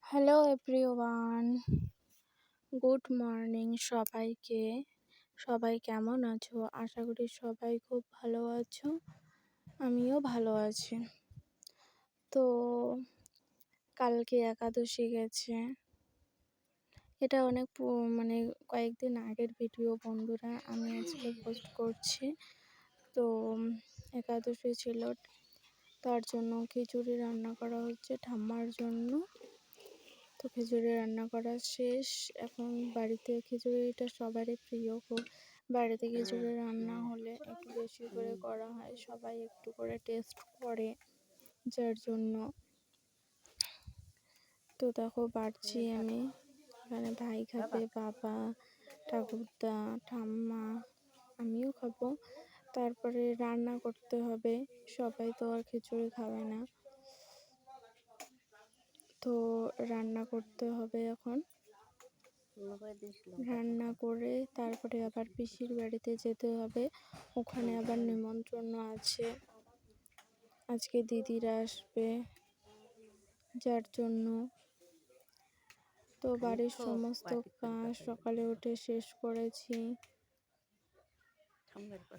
Hello everyone, good morning সবাইকে। সবাই কেমন আছো? আশা করি সবাই খুব ভালো আছো। আমিও ভালো আছি। তো কালকে একাদশী গেছে। এটা অনেক মানে কয়েকদিন আগের ভিডিও বন্ধুরা, আমি আজকে পোস্ট করছি। তো একাদশী ছিল, তার জন্য খিচুড়ি রান্না করা হচ্ছে ঠাম্মার জন্য। তো খিচুড়ি রান্না করা শেষ। এখন বাড়িতে খিচুড়িটা সবারই প্রিয় খুব। বাড়িতে খিচুড়ি রান্না হলে একটু বেশি করে করা হয়, সবাই একটু করে টেস্ট করে, যার জন্য। তো দেখো বাড়ছি আমি, এখানে ভাই খাবে, বাবা, ঠাকুরদা, ঠাম্মা, আমিও খাবো। তারপরে রান্না করতে হবে, সবাই তো আর খিচুড়ি খাবে না, তো রান্না করতে হবে। এখন রান্না করে তারপরে আবার পিসির বাড়িতে যেতে হবে, ওখানে আবার নিমন্ত্রণ আছে। আজকে দিদিরা আসবে, যার জন্য। তো বাড়ির সমস্ত কাজ সকালে উঠে শেষ করেছি।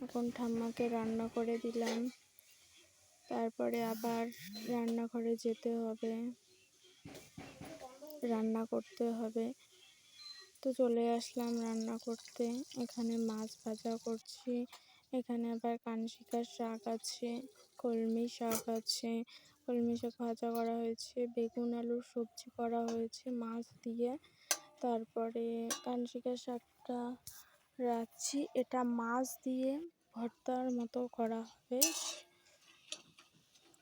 এখন ঠাম্মাকে রান্না করে দিলাম, তারপরে আবার রান্নাঘরে যেতে হবে, রান্না করতে হবে। তো চলে আসলাম রান্না করতে। এখানে মাছ ভাজা করছি, এখানে আবার কানশিকার শাক আছে, কলমি শাক আছে, কলমি শাক ভাজা করা হয়েছে, বেগুন আলুর সবজি করা হয়েছে মাছ দিয়ে। তারপরে কানশিকার শাকটা রাখছি, এটা মাছ দিয়ে ভর্তার মতো করা হবে।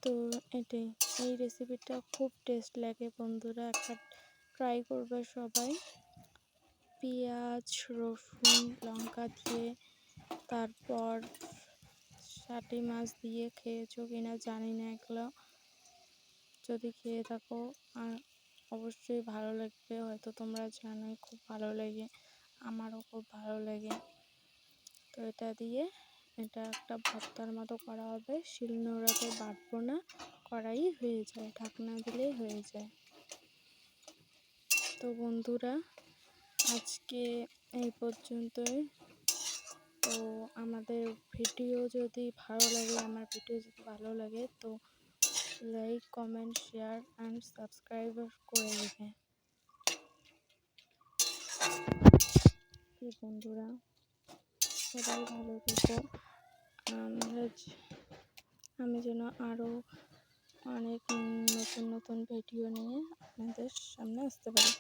তো এটাই, এই রেসিপিটা খুব টেস্ট লাগে বন্ধুরা, একবার ট্রাই করবে সবাই। পেঁয়াজ, রসুন, লঙ্কা দিয়ে, তারপর শাটি মাছ দিয়ে খেয়েছো কিনা জানি না, এগুলো যদি খেয়ে থাকো আর অবশ্যই ভালো লাগবে, হয়তো তোমরা জানোই খুব ভালো লাগে, আমারও খুব ভালো লাগে। তো এটা দিয়ে এটা একটা ভর্তার মতো করা হবে, শিলনোড়াতে বাটবো না, কড়াই হয়ে যায়, ঢাকনা দিলেই হয়ে যায়। তো বন্ধুরা আজকে এই পর্যন্তই। তো আমাদের ভিডিও যদি ভালো লাগে, আমার ভিডিও যদি ভালো লাগে, তো like, comment, share and subscribe করে দেবে বন্ধুরা। সবাই ভালো থেকো। আমি যেন আরও অনেক নতুন নতুন ভিডিও নিয়ে আপনাদের সামনে আসতে পারি।